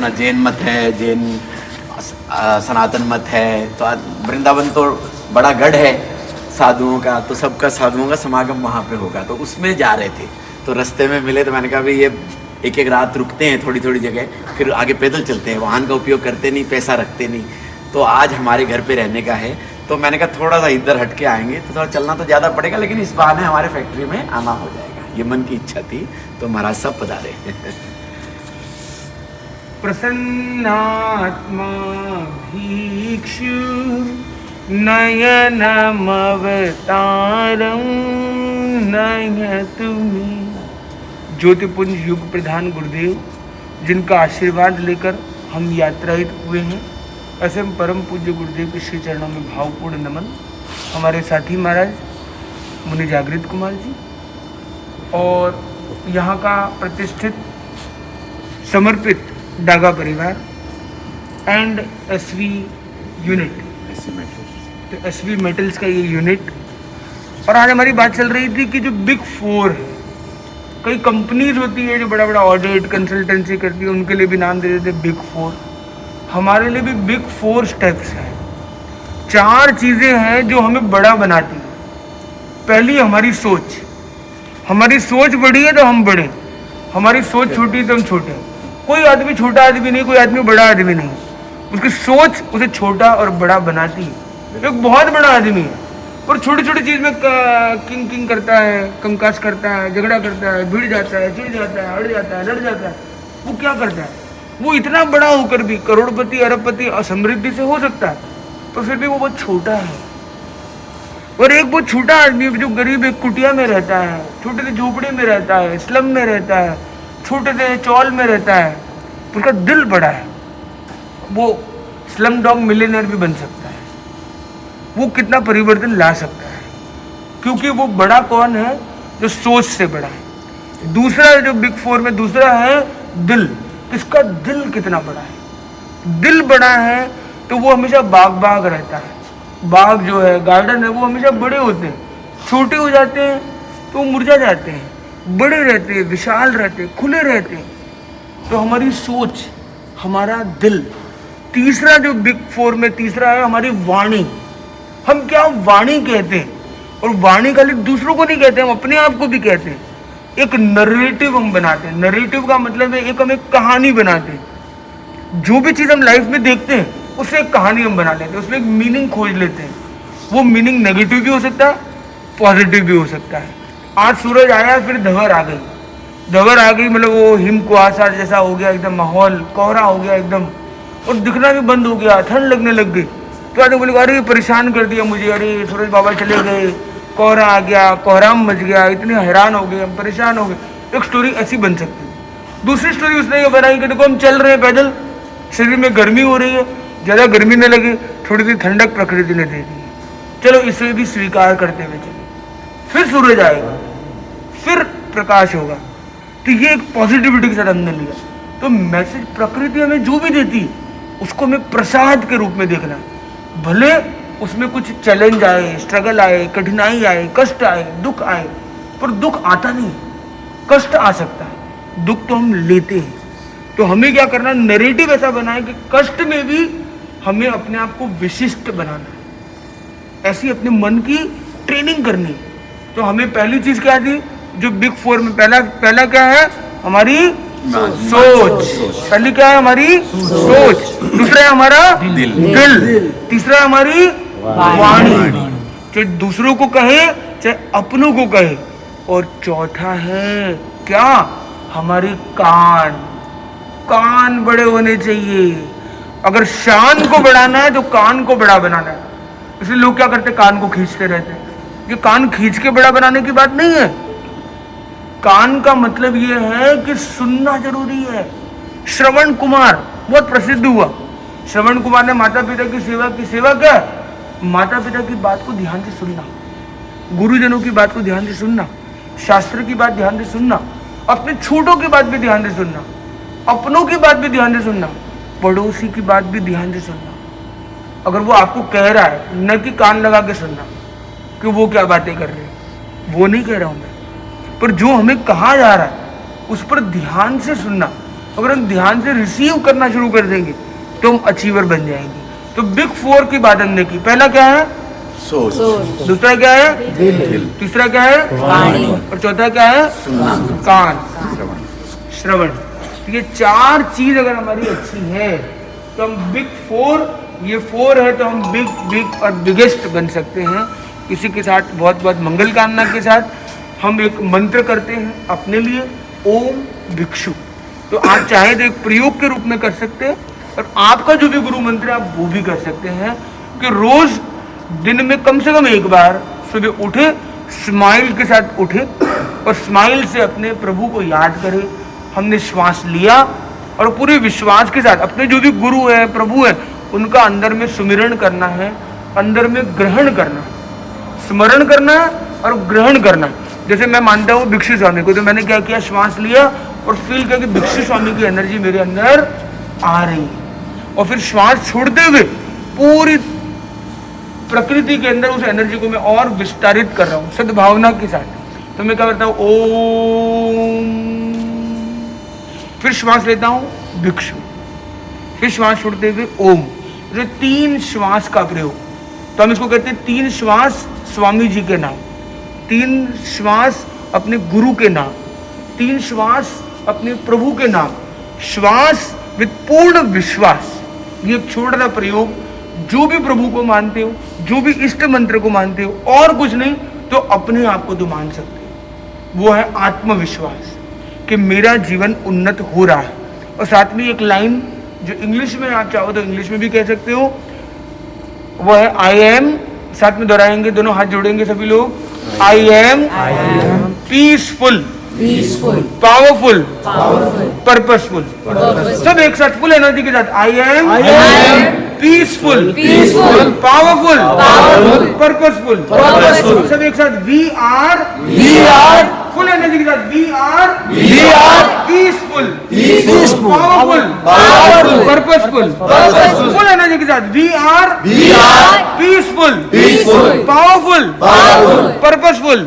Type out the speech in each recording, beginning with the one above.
जैन मत है, जैन सनातन मत है, तो वृंदावन तो बड़ा गढ़ है साधुओं का, तो सबका साधुओं का समागम वहाँ पे होगा, तो उसमें जा रहे थे। तो रास्ते में मिले तो मैंने कहा भाई ये एक एक रात रुकते हैं थोड़ी थोड़ी जगह, फिर आगे पैदल चलते हैं, वाहन का उपयोग करते नहीं, पैसा रखते नहीं। तो आज हमारे घर पे रहने का है, तो मैंने कहा थोड़ा सा इधर हट के आएंगे तो थोड़ा चलना तो ज़्यादा पड़ेगा, लेकिन इस बहाने हमारे फैक्ट्री में आना हो जाएगा। ये मन की इच्छा थी, तो महाराज सब पधारे। प्रसन्नात्मा भीक्षु नयनमवतारं नयतुमि। ज्योतिपुंज युग प्रधान गुरुदेव, जिनका आशीर्वाद लेकर हम यात्राहित हुए हैं, ऐसे हम परम पूज्य गुरुदेव के श्री चरणों में भावपूर्ण नमन। हमारे साथी महाराज मुनि जागृत कुमार जी और यहाँ का प्रतिष्ठित समर्पित डागा परिवार एंड एसवी यूनिट, तो एसवी मेटल्स का ये यूनिट। और आज हमारी बात चल रही थी कि जो बिग फोर है, कई कंपनीज होती है जो बड़ा बड़ा ऑडिट कंसल्टेंसी करती है, उनके लिए भी नाम दे देते बिग फोर। हमारे लिए भी बिग फोर स्टेप्स हैं। 4 चीज़ें हैं जो हमें बड़ा बनाती हैं। पहली हमारी सोच, हमारी सोच बड़ी है तो हम बड़े, हमारी सोच छोटी है तो हम छोटे। कोई आदमी छोटा आदमी नहीं, कोई आदमी बड़ा आदमी नहीं, उसकी सोच उसे छोटा और बड़ा बनाती है। एक बहुत बड़ा आदमी है और छोटी छोटी चीज में किंग करता है, कंकास करता है, झगड़ा करता है, भिड़ जाता है, चिढ़ जाता है, अड़ जाता है, लड़ जाता है। वो क्या करता है? वो इतना बड़ा होकर भी करोड़पति अरबपति असमृद्धि से हो सकता है, तो फिर भी वो बहुत छोटा है। और एक बहुत छोटा आदमी जो गरीब एक कुटिया में रहता है, छोटे से झोपड़े में रहता है, स्लम में रहता है, छोटे से चौल में रहता है, उसका दिल बड़ा है, वो स्लम डॉग मिलियनर भी बन सकता है। वो कितना परिवर्तन ला सकता है, क्योंकि वो बड़ा कौन है? जो सोच से बड़ा है। दूसरा जो बिग फोर में दूसरा है दिल। इसका दिल कितना बड़ा है? दिल बड़ा है तो वो हमेशा बाग रहता है। बाग जो है, गार्डन है, वो हमेशा बड़े होते हैं। छोटे हो जाते हैं तो वो मुरझा जाते हैं, बड़े रहते हैं, विशाल रहते हैं, खुले रहते हैं। तो हमारी सोच, हमारा दिल। तीसरा जो बिग फोर में तीसरा है हमारी वाणी। हम क्या वाणी कहते हैं, और वाणी खाली दूसरों को नहीं कहते, हम अपने आप को भी कहते हैं। एक नरेटिव हम बनाते हैं। नरेटिव का मतलब है हम एक कहानी बनाते हैं। जो भी चीज़ हम लाइफ में देखते हैं उससे एक कहानी हम बना लेते हैं, उसमें एक मीनिंग खोज लेते हैं। वो मीनिंग नेगेटिव भी हो सकता है, पॉजिटिव भी हो सकता है। आज सूरज आया, फिर धवर आ गई। धवर आ गई मतलब वो हिम कुहासा जैसा हो गया, एकदम माहौल कोहरा हो गया एकदम, और दिखना भी बंद हो गया, ठंड लगने लग गई। तो आदमी बोले अरे परेशान कर दिया मुझे, अरे सूरज बाबा चले गए, कोहरा आ गया, कोहराम मच गया, इतने हैरान हो गए, हम परेशान हो गए। एक स्टोरी ऐसी बन सकती है। दूसरी स्टोरी उसने ये बनाई कि देखो हम चल रहे हैं पैदल, शरीर में गर्मी हो रही है, ज़्यादा गर्मी न लगे, थोड़ी सी ठंडक प्रकृति ने दे दी है, चलो इसे भी स्वीकार करते हुए चले। फिर सूरज आएगा, फिर प्रकाश होगा। तो ये एक पॉजिटिविटी के साथ हमने लिया। तो मैसेज प्रकृति हमें जो भी देती है उसको हमें प्रसाद के रूप में देखना है। भले उसमें कुछ चैलेंज आए, स्ट्रगल आए, कठिनाई आए, कष्ट आए, दुख आए, पर दुख आता नहीं, कष्ट आ सकता है, दुख तो हम लेते हैं। तो हमें क्या करना, नैरेटिव ऐसा बनाए कि कष्ट में भी हमें अपने आप को विशिष्ट बनाना है। ऐसी अपने मन की ट्रेनिंग करनी। तो हमें पहली चीज क्या थी जो बिग फोर में? पहला क्या है? हमारी सोच। पहली क्या है? हमारी सोच। दूसरा है हमारा दिल। तीसरा है हमारी वाणी, चाहे दूसरों को कहे चाहे अपनों को कहे। और चौथा है क्या? हमारी कान। कान बड़े होने चाहिए। अगर शान को बढ़ाना है तो कान को बड़ा बनाना है। इसलिए लोग क्या करते, कान को खींचते रहते हैं। ये कान खींच के बड़ा बनाने की बात नहीं है। कान का मतलब ये है कि सुनना जरूरी है। श्रवण कुमार बहुत प्रसिद्ध हुआ। श्रवण कुमार ने माता पिता की सेवा की। सेवा क्या है? माता पिता की बात को ध्यान से सुनना, गुरुजनों की बात को ध्यान से सुनना, शास्त्र की बात ध्यान से सुनना, अपने छोटों की बात भी ध्यान से सुनना, अपनों की बात भी ध्यान से सुनना, पड़ोसी की बात भी ध्यान से सुनना। अगर वो आपको कह रहा है, न कि कान लगा के सुनना कि वो क्या बातें कर रहे हैं, वो नहीं कह रहा हूं मैं, पर जो हमें कहा जा रहा है उस पर ध्यान से सुनना। अगर हम ध्यान से रिसीव करना शुरू कर देंगे तो हम अचीवर बन जाएंगे। तो बिग 4 की बात हमने की। पहला क्या है? सोच। दूसरा क्या है? दिल। तीसरा क्या है? वाणी। और चौथा क्या है? सुनना। कान, श्रवण। श्रवण। तो ये 4 चीज अगर हमारी अच्छी है तो हम बिग 4, ये 4 है तो हम बिग और बिगेस्ट बन सकते हैं। इसी के साथ बहुत बहुत मंगल कामना के साथ हम एक मंत्र करते हैं अपने लिए, ओम भिक्षु। तो आप चाहे तो एक प्रयोग के रूप में कर सकते हैं, और आपका जो भी गुरु मंत्र है आप वो भी कर सकते हैं कि रोज दिन में कम से कम एक बार सुबह उठे, स्माइल के साथ उठे और स्माइल से अपने प्रभु को याद करें। हमने श्वास लिया और पूरे विश्वास के साथ अपने जो भी गुरु है, प्रभु है, उनका अंदर में सुमिरण करना है, अंदर में ग्रहण करना है, स्मरण करना है और ग्रहण करना है। जैसे मैं मानता हूँ भिक्षु स्वामी को, तो मैंने क्या किया? श्वास लिया और फील किया कि भिक्षु स्वामी की एनर्जी मेरे अंदर आ रही है, और फिर श्वास छोड़ते हुए पूरी प्रकृति के अंदर उस एनर्जी को मैं और विस्तारित कर रहा हूँ सद्भावना के साथ। तो मैं क्या करता हूँ? ओम, फिर श्वास लेता हूँ भिक्षु, फिर श्वास छोड़ते हुए ओम। जो 3 श्वास का प्रयोग, तो हम इसको कहते हैं 3 श्वास स्वामी जी के नाम, 3 श्वास अपने गुरु के नाम, 3 श्वास अपने प्रभु के नाम, श्वास विद पूर्ण विश्वास। ये एक छोटा सा प्रयोग, जो भी प्रभु को मानते हो, जो भी इष्ट मंत्र को मानते हो, और कुछ नहीं तो अपने आप को तो मान सकते हो, वो है आत्मविश्वास कि मेरा जीवन उन्नत हो रहा है। और साथ में एक लाइन जो इंग्लिश में आप चाहो तो इंग्लिश में भी कह सकते हो, वो है आई एम, साथ में दोहराएंगे, दोनों हाथ जोड़ेंगे सभी लोग। I am peaceful, powerful, purposeful. सब एक साथ फुल एनर्जी के साथ, I am peaceful, powerful, purposeful. सब एक साथ, वी आर फुल एनर्जी के साथ, we are peaceful, powerful, purposeful. Full energy के साथ, we are peaceful, powerful, purposeful.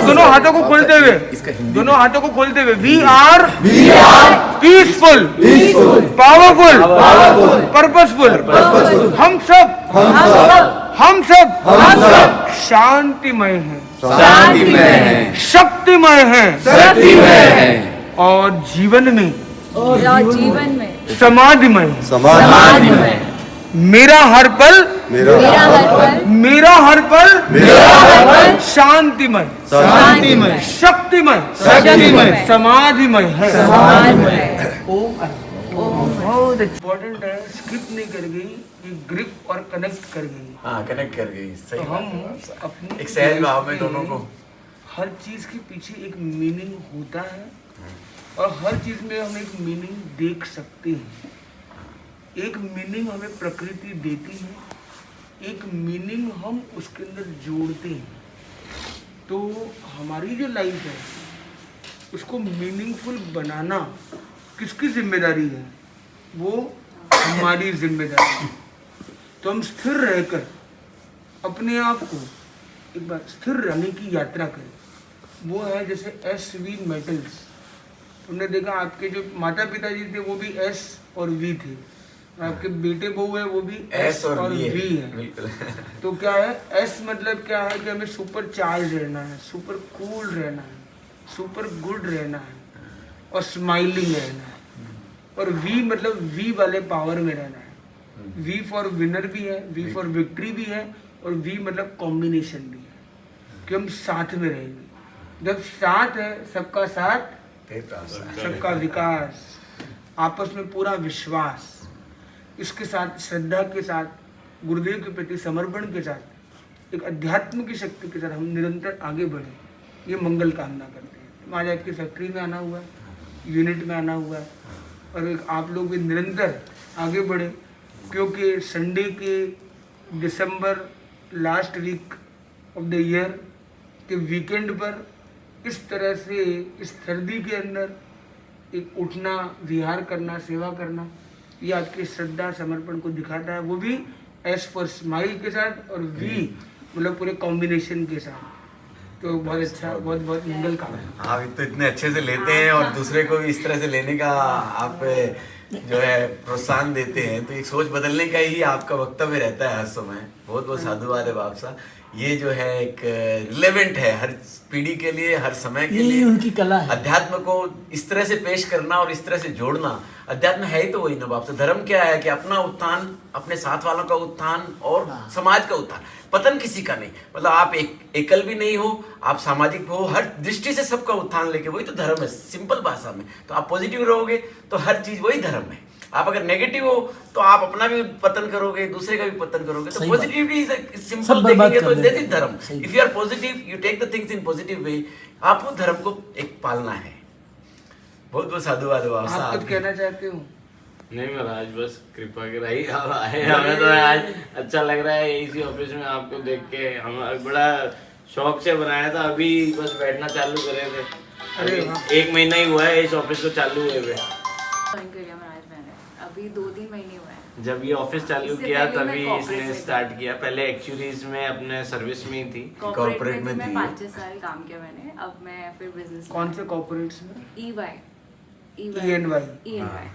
दोनों हाथों को खोलते हुए, दोनों हाथों को खोलते हुए, we are peaceful, powerful, purposeful. हम सब शांतिमय हैं, शक्तिमय हैं, और जीवन में समाधिमय। मेरा हर पल शांतिमय, शक्तिमय, समाधिमय है। ओम बहुत इम्पोर्टेंट है, स्किप नहीं कर गई, ये ग्रिप और कनेक्ट कर गई। हाँ, कनेक्ट कर गई, सही तो बात हम है। अपनी एक सहज भाव में दोनों को, हर चीज के पीछे एक मीनिंग होता है, और हर चीज में हम एक मीनिंग देख सकते हैं। एक मीनिंग हमें प्रकृति देती है, एक मीनिंग हम उसके अंदर जोड़ते हैं। तो हमारी जो लाइफ है उसको मीनिंगफुल बनाना किसकी जिम्मेदारी है? वो हमारी जिम्मेदारी है। तो हम स्थिर रहकर अपने आप को एक बार स्थिर रहने की यात्रा करें। वो है जैसे SV मेटल्स। तुमने देखा आपके जो माता पिताजी थे वो भी S और V थे, आपके बेटे बहू है वो भी S और V है। तो क्या है S मतलब क्या है कि हमें सुपर चार्ज रहना है, सुपर कूल रहना है, सुपर गुड रहना है और स्माइलिंग रहना है। और V मतलब V वाले पावर में रहना है। V फॉर विनर भी है, V फॉर विक्ट्री भी है, और V मतलब कॉम्बिनेशन भी है कि हम साथ में रहेंगे। जब साथ है, सबका साथ सबका विकास, आपस में पूरा विश्वास, इसके साथ श्रद्धा के साथ, गुरुदेव के प्रति समर्पण के साथ, एक अध्यात्म की शक्ति के साथ हम निरंतर आगे बढ़े, ये मंगल कामना करते हैं। आज आपकी फैक्ट्री में आना हुआ है, यूनिट में आना हुआ है, और एक आप लोग भी निरंतर आगे बढ़े, क्योंकि संडे के दिसंबर last week of the year के वीकेंड पर इस तरह से इस सर्दी के अंदर एक उठना, विहार करना, सेवा करना, ये आपकी श्रद्धा समर्पण को दिखाता है। वो भी एस फॉर स्माइल के साथ और वी मतलब पूरे कॉम्बिनेशन के साथ। तो बहुत अच्छा, बहुत बहुत मंगल काम है। आप तो इतने अच्छे से लेते हैं और दूसरे को भी इस तरह से लेने का आप जो है प्रोत्साहन देते हैं, तो एक सोच बदलने का ही आपका वक्तव्य रहता है हर समय। बहुत बहुत साधुवाद है बाप साहब। ये जो है एक रिलेवेंट है हर पीढ़ी के लिए, हर समय के लिए। उनकी कला है। अध्यात्म को इस तरह से पेश करना और इस तरह से जोड़ना, अध्यात्म है ही तो वही ना बाप साहब। धर्म क्या है कि अपना उत्थान, अपने साथ वालों का उत्थान और समाज का उत्थान, पतन किसी का नहीं। मतलब आप एकल भी नहीं हो, आप सामाजिक हो, हर दृष्टि से सबका उत्थान लेके, वही तो धर्म है सिंपल भाषा में। तो आप पॉजिटिव रहोगे तो हर चीज वही धर्म है। आप अगर नेगेटिव हो तो आप अपना भी पतन करोगे, दूसरे का भी पतन करोगे। तो पॉजिटिविटी सिंपल देखेंगे तो that is dharma. If you are positive, you take the things in positive way, आपको धर्म को एक पालना है। बहुत बहुत साधुवाद है बाबा आप साहब। कुछ कहना चाहते हो? नहीं महाराज, बस कृपा कराई आप आए। हमें तो आज अच्छा लग रहा है इसी ऑफिस में आपको देख के। हम बड़ा शौक से बनाया था, अभी बस बैठना चालू करे थे। अरे अभी 1 महीना ही हुआ है इस ऑफिस को चालू हुए हुए। ज्वाइन करिए महाराज मैंने, अभी 2-3 महीने हुए हैं। जब ये ऑफिस चालू इससे किया पहले मैं तभी corporate इसने में स्टार्ट किया। पहले एक्चुअली इसमें अपने सर्विस में ही थी। कॉर्पोरेट में में थी। मैं 5-6 साल काम किया मैंने। अब मैं फिर बिजनेस कौन से कॉर्पोरेट्स में? EY ENY? ENY